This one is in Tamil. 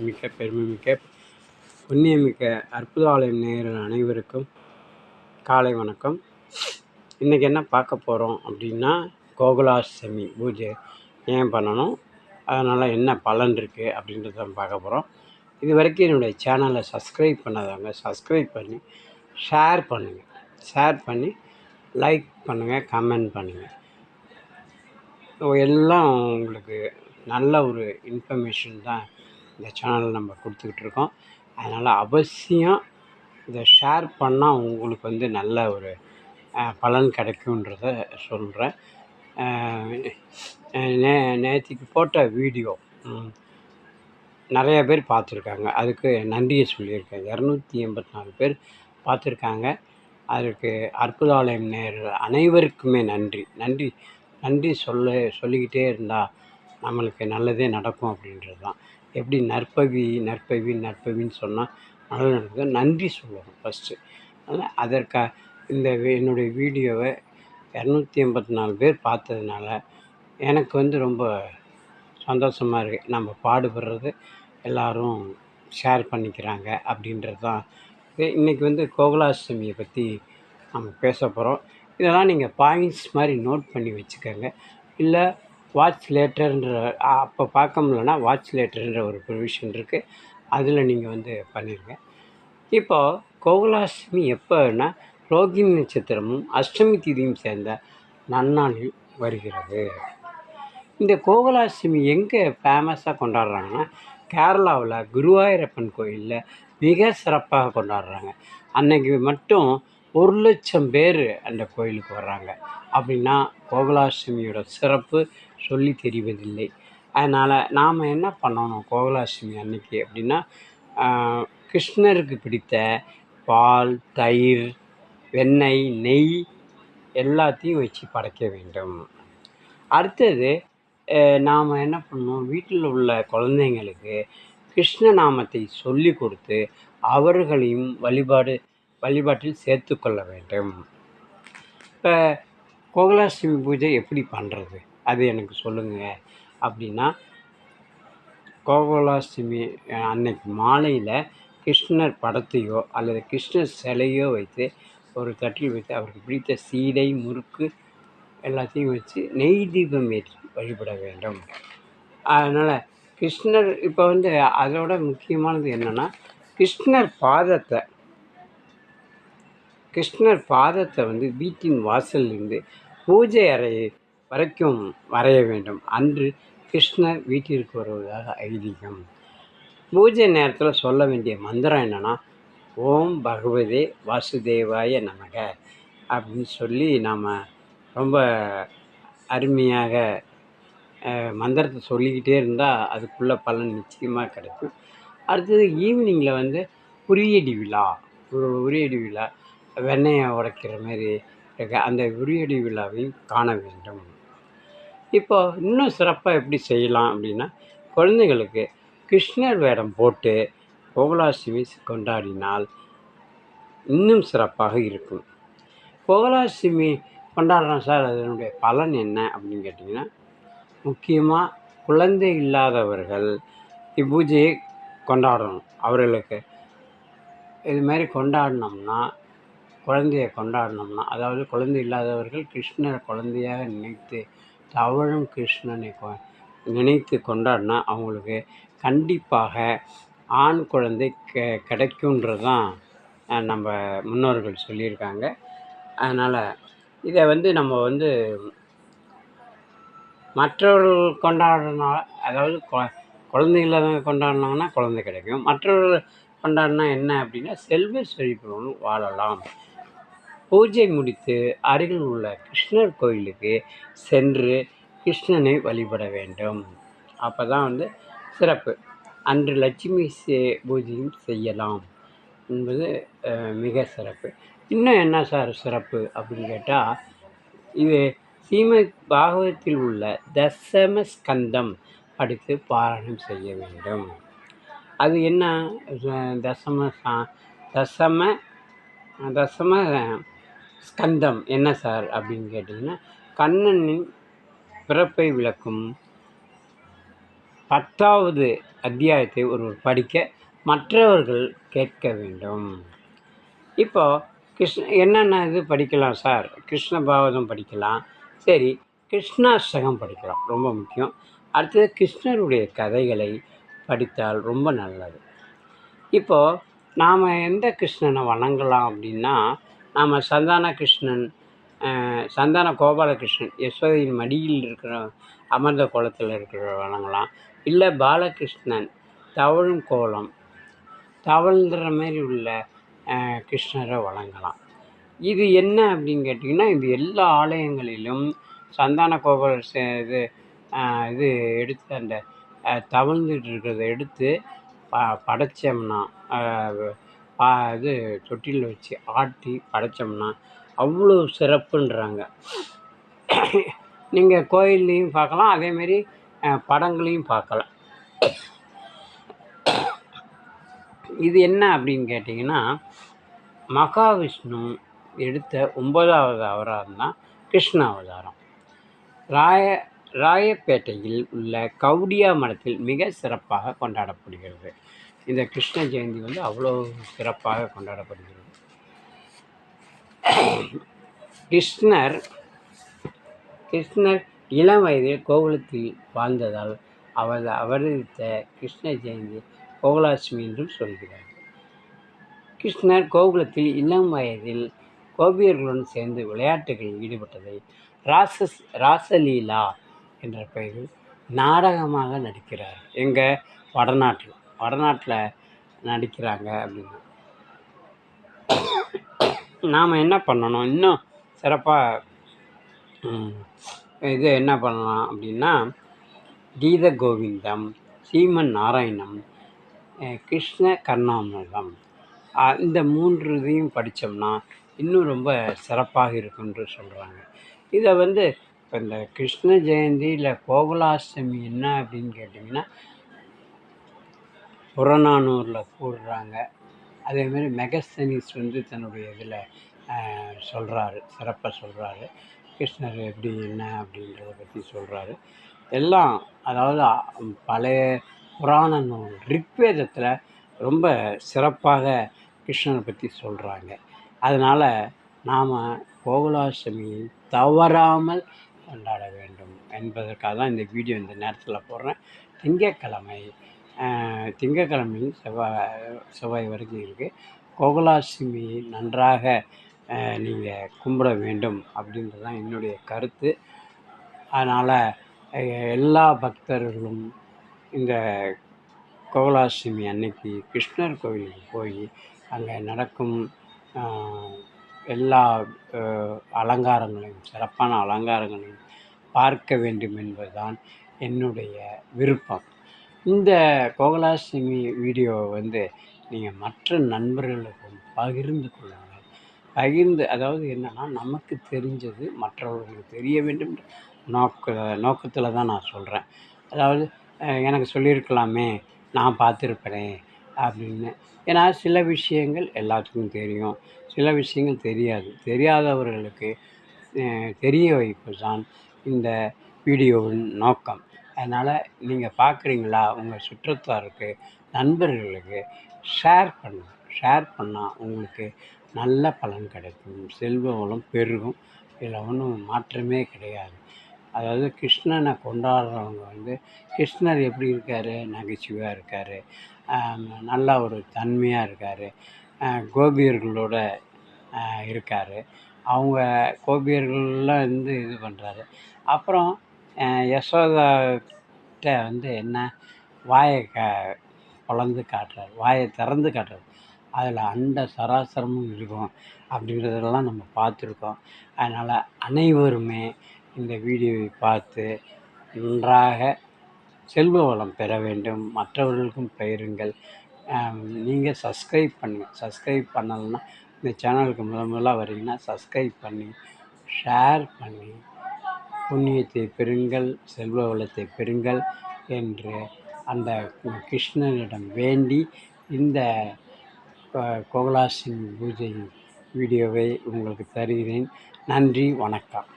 மிக்க பெருமைமிக்க புண்ணியமிக்க அற்புத ஆலயம் நேயர்கள் அனைவருக்கும் காலை வணக்கம். இன்றைக்கி என்ன பார்க்க போகிறோம் அப்படின்னா, கோகுலாஷ்டமி பூஜை ஏன் பண்ணணும், அதனால் என்ன பலன் இருக்குது அப்படின்றத பார்க்க போகிறோம். இது வரைக்கும் என்னுடைய சேனலை சப்ஸ்கிரைப் பண்ணாதவங்க சப்ஸ்கிரைப் பண்ணி ஷேர் பண்ணி லைக் பண்ணுங்கள், கமெண்ட் பண்ணுங்கள். எல்லாம் உங்களுக்கு நல்ல ஒரு இன்ஃபர்மேஷன் தான் இந்த சேனலில் நம்ம கொடுத்துக்கிட்டு இருக்கோம். அதனால் அவசியம் இதை ஷேர் பண்ணால் உங்களுக்கு நல்ல ஒரு பலன் கிடைக்குன்றத சொல்கிறேன். நேற்றுக்கு போட்ட வீடியோ நிறைய பேர் பார்த்துருக்காங்க, அதுக்கு நன்றியை சொல்லியிருக்கேன். 284 பேர் பார்த்துருக்காங்க. அதுக்கு அற்புதாலயம் நேயர்கள் அனைவருக்குமே நன்றி சொல்லிக்கிட்டே இருந்தால் நம்மளுக்கு நல்லதே நடக்கும் அப்படின்றது தான். எப்படி நற்பவின்னு சொன்னால் நல்லது நடக்குது, நன்றி சொல்லணும் ஃபஸ்ட்டு. அதனால் என்னுடைய வீடியோவை 284 பேர் பார்த்ததுனால எனக்கு ரொம்ப சந்தோஷமாக இருக்குது. நம்ம பாடுபடுறது எல்லோரும் ஷேர் பண்ணிக்கிறாங்க அப்படின்றது தான். இன்றைக்கி கோகுலாஷ்டமியை பற்றி நம்ம பேச போகிறோம். இதெல்லாம் நீங்கள் பாயிண்ட்ஸ் மாதிரி நோட் பண்ணி வச்சுக்கோங்க. இல்லை வாட்ச் லேட்டர்ன்ற அப்போ பார்க்க முடியலன்னா வாட்ச் லேட்டர்ன்ற ஒரு ப்ரொவிஷன் இருக்குது, அதில் நீங்கள் பண்ணிடுங்க. இப்போது கோகுலாஷ்டமி எப்போன்னா ரோகிணி நட்சத்திரமும் அஷ்டமி திதியும் சேர்ந்த நன்னாளில் வருகிறது. இந்த கோகுலாஷ்டமி எங்கே ஃபேமஸாக கொண்டாடுறாங்கன்னா, கேரளாவில் குருவாயூரப்பன் கோயிலில் மிக சிறப்பாக கொண்டாடுறாங்க. அன்னைக்கு மட்டும் 1,00,000 பேர் அந்த கோயிலுக்கு வர்றாங்க. அப்படின்னா கோகுலாஷ்டமியோட சிறப்பு சொல்லி தெரிவதில்லை. அதனால் நாம் என்ன பண்ணணும் கோகுலாஷ்டமி அன்னைக்கு அப்படின்னா, கிருஷ்ணருக்கு பிடித்த பால், தயிர், வெண்ணெய், நெய் எல்லாத்தையும் வச்சு படைக்க வேண்டும். அடுத்தது நாம் என்ன பண்ணணும், வீட்டில் உள்ள குழந்தைங்களுக்கு கிருஷ்ண நாமத்தை சொல்லி கொடுத்து அவர்களையும் வழிபாட்டில் சேர்த்து கொள்ள வேண்டும். இப்போ கோகுலாஷ்டமி பூஜை எப்படி பண்ணுறது அது எனக்கு சொல்லுங்கள் அப்படின்னா, கோகுலாஷ்டமி அன்னைக்கு மாலையில் கிருஷ்ணர் படத்தையோ அல்லது கிருஷ்ணர் சிலையோ வைத்து ஒரு தட்டில் வைத்து அவருக்கு பிடித்த சீடை, முறுக்கு எல்லாத்தையும் வச்சு நெய் தீபம் ஏற்றி வழிபட வேண்டும். அதனால் கிருஷ்ணர் இப்போ அதோட முக்கியமானது என்னென்னா, கிருஷ்ணர் பாதத்தை வீட்டின் வாசலிருந்து பூஜை அறை வரைக்கும் வரைய வேண்டும். அன்று கிருஷ்ணர் வீட்டிற்கு வருவதாக ஐதீகம். பூஜை நேரத்தில் சொல்ல வேண்டிய மந்திரம் என்னென்னா, ஓம் பகவதே வாசுதேவாய நமக அப்படின்னு சொல்லி நாம் ரொம்ப அருமையாக மந்திரத்தை சொல்லிக்கிட்டே இருந்தால் அதுக்குள்ள பலன் நிச்சயமாக கிடைக்கும். அடுத்தது ஈவினிங்கில் உரியடி விழா வெண்ணெயை உடைக்கிற மாதிரி அந்த உரியடி விழாவையும் காண வேண்டும். இப்போ இன்னும் சிறப்பாக எப்படி செய்யலாம் அப்படின்னா, குழந்தைகளுக்கு கிருஷ்ணர் வேடம் போட்டு கோகுலாஷ்டமி கொண்டாடினால் இன்னும் சிறப்பாக இருக்கும். கோகுலாஷ்டமி கொண்டாடுறோம் சார், அதனுடைய பலன் என்ன அப்படின்னு கேட்டிங்கன்னா, முக்கியமாக குழந்தை இல்லாதவர்கள் இப்பூஜையை கொண்டாடணும். அவர்களுக்கு இது மாதிரி கொண்டாடினோம்னா அதாவது குழந்தை இல்லாதவர்கள் கிருஷ்ணரை குழந்தையாக நினைத்து தவழும் கிருஷ்ணனை நினைத்து கொண்டாடினா அவங்களுக்கு கண்டிப்பாக ஆண் குழந்தை கிடைக்குன்றது தான் நம்ம முன்னோர்கள் சொல்லியிருக்காங்க. அதனால் இதை நம்ம மற்றவர்கள் கொண்டாடினால, அதாவது குழந்தை இல்லாதவங்க கொண்டாடினாங்கன்னா குழந்தை கிடைக்கும், மற்றவர்கள் கொண்டாடினா என்ன அப்படின்னா செல்வ செழிப்புடன் வாழலாம். பூஜை முடித்து அருகில் உள்ள கிருஷ்ணர் கோயிலுக்கு சென்று கிருஷ்ணனை வழிபட வேண்டும். அப்போ தான் சிறப்பு. அன்று லட்சுமி பூஜையும் செய்யலாம் என்பது மிக சிறப்பு. இன்னும் என்ன சார் சிறப்பு அப்படின்னு கேட்டால், இது ஸ்ரீமத் பாகவத்தில் உள்ள தசம ஸ்கந்தம் படித்து பாராயணம் செய்ய வேண்டும். அது என்ன தசம ஸ்கந்தம் என்ன சார் அப்படின்னு கேட்டிங்கன்னா, கண்ணனின் பிறப்பை விளக்கும் 10வது அத்தியாயத்தை ஒருவர் படிக்க மற்றவர்கள் கேட்க வேண்டும். இப்போ என்னென்ன இது படிக்கலாம் சார்? கிருஷ்ண பாவதம் படிக்கலாம். சரி, கிருஷ்ணாஷ்டகம் படிக்கலாம், ரொம்ப முக்கியம். அடுத்தது கிருஷ்ணருடைய கதைகளை படித்தால் ரொம்ப நல்லது. இப்போது நாம் எந்த கிருஷ்ணனை வணங்கலாம் அப்படின்னா, நாம் சந்தான கிருஷ்ணன், சந்தான கோபாலகிருஷ்ணன், யசோதையின் மடியில் இருக்கிற அமர்ந்த கோலத்தில் இருக்கிற வணங்கலாம். இல்லை பாலகிருஷ்ணன் தவழும் கோலம், தவழ்கிற மாரி உள்ள கிருஷ்ணரை வணங்கலாம். இது என்ன அப்படின்னு கேட்டிங்கன்னா, இது எல்லா ஆலயங்களிலும் சந்தான கோபால இது எடுத்து அந்த தவழ்ந்துட்டு இருக்கிறத எடுத்து படைச்சோம்னா, இது தொட்டிலில் வச்சு ஆட்டி படைச்சோம்னா அவ்வளோ சிறப்புன்றாங்க. நீங்கள் கோயில்லையும் பார்க்கலாம், அதேமாரி படங்களையும் பார்க்கலாம். இது என்ன அப்படின்னு கேட்டிங்கன்னா, மகாவிஷ்ணு எடுத்த 9வது அவதாரம் தான் கிருஷ்ண அவதாரம். ராயப்பேட்டையில் உள்ள கவுடியா மடத்தில் மிக சிறப்பாக கொண்டாடப்படுகிறது. இந்த கிருஷ்ண ஜெயந்தி வந்து அவ்வளோ சிறப்பாக கொண்டாடப்படுகிறது. கிருஷ்ணர் இளம் வயதில் கோகுலத்தில் வாழ்ந்ததால் அவதரித்த கிருஷ்ண ஜெயந்தி கோகுலாஷ்டமி என்றும் சொல்கிறார். கிருஷ்ணர் கோகுலத்தில் இளம் வயதில் கோபியர்களுடன் சேர்ந்து விளையாட்டுகளில் ஈடுபட்டதை ராசலீலா என்ற பெயரில் நாடகமாக நடிக்கிறார். எங்கள் வடநாட்டில் நடிக்கிறாங்க அப்படின்னு. நாம் என்ன பண்ணணும், இன்னும் சிறப்பாக இது என்ன பண்ணலாம் அப்படின்னா, கீத கோவிந்தம், ஸ்ரீமன் நாராயணம், கிருஷ்ண கர்ணாமிர்தம், இந்த 3 இதையும் படித்தோம்னா இன்னும் ரொம்ப சிறப்பாக இருக்குன்னு சொல்கிறாங்க. இதை வந்து இப்போ இந்த கிருஷ்ண ஜெயந்தி இல்லை கோகுலாஷ்டமி என்ன அப்படின்னு கேட்டிங்கன்னா, புறநானூரில் கூறுறாங்க. அதேமாரி மெகஸ்தனிஸ் வந்து தன்னுடைய இதில் சொல்கிறாரு, சிறப்பாக சொல்கிறாரு. கிருஷ்ணர் எப்படி என்ன அப்படின்றத பற்றி சொல்கிறாரு. எல்லாம் அதாவது பழைய புராண நூல் ரிக்வேதத்தில் ரொம்ப சிறப்பாக கிருஷ்ணனை பற்றி சொல்கிறாங்க. அதனால் நாம் கோகுலாஷ்டமியை தவறாமல் கொண்டாட வேண்டும் என்பதற்காக தான் இந்த வீடியோ இந்த நேரத்தில் போடுறேன். திங்கட்கிழமையும் செவ்வாய் வரைக்கும் இருக்குது. கோகுலாஷ்டமியை நன்றாக நீங்கள் கும்பிட வேண்டும் அப்படின்றது தான் என்னுடைய கருத்து. அதனால் எல்லா பக்தர்களும் இந்த கோகுலாஷ்டமி அன்னைக்கு கிருஷ்ணர் கோவிலுக்கு போய் அங்கே நடக்கும் எல்லா அலங்காரங்களையும், சிறப்பான அலங்காரங்களையும் பார்க்க வேண்டும் என்பதுதான் என்னுடைய விருப்பம். இந்த கோகுலாஷ்டமி வீடியோவை வந்து நீங்கள் மற்ற நண்பர்களுக்கும் பகிர்ந்து கொள்ளுங்கள். அதாவது என்னென்னா, நமக்கு தெரிஞ்சது மற்றவர்களுக்கு தெரிய வேண்டும் நோக்கத்தில் தான் நான் சொல்கிறேன். அதாவது எனக்கு சொல்லியிருக்கலாமே, நான் பார்த்துருப்பேனே அப்படின்னு. ஏன்னா சில விஷயங்கள் எல்லாத்துக்கும் தெரியும், சில விஷயங்கள் தெரியாது. தெரியாதவர்களுக்கு தெரிய வைப்பது தான் இந்த வீடியோவின் நோக்கம். அதனால் நீங்கள் பார்க்குறீங்களா, உங்கள் சுற்றத்தாருக்கு, நண்பர்களுக்கு ஷேர் பண்ணுங்கள். ஷேர் பண்ணால் உங்களுக்கு நல்ல பலன் கிடைக்கும், செல்வ வளம் பெருகும். இதில் ஒன்றும் மாற்றமே கிடையாது. அதாவது கிருஷ்ணனை கொண்டாடுறவங்க வந்து கிருஷ்ணர் எப்படி இருக்கார், நகைச்சுவையாக இருக்கார், நல்லா ஒரு தன்மையாக இருக்கார், கோபியர்களோட இருக்கார். அவங்க கோபியர்கள்லாம் வந்து இது பண்ணுறாரு. அப்புறம் யசோதாட்ட வந்து என்ன வாயை பொளந்து காட்டுறாரு, வாயை திறந்து காட்டுறாரு. அதில் அண்ட சராசரமும் இருக்கும் அப்படின்றதெல்லாம் நம்ம பார்த்துருக்கோம். அதனால் அனைவருமே இந்த வீடியோவை பார்த்து நன்றாக செல்வ வளம் பெற வேண்டும், மற்றவர்களுக்கும் பகிருங்கள். நீங்கள் சப்ஸ்கிரைப் பண்ணுங்கள். சப்ஸ்கிரைப் பண்ணலைன்னா, இந்த சேனலுக்கு முதல்ல வரீங்கன்னா சப்ஸ்கிரைப் பண்ணி ஷேர் பண்ணி புண்ணியத்தை பெறுங்கள், செல்வ வளத்தை பெறுங்கள் என்று அந்த கிருஷ்ணனிடம் வேண்டி இந்த கோகுலாஷ்டமி பூஜை வீடியோவை உங்களுக்கு தருகிறேன். நன்றி, வணக்கம்.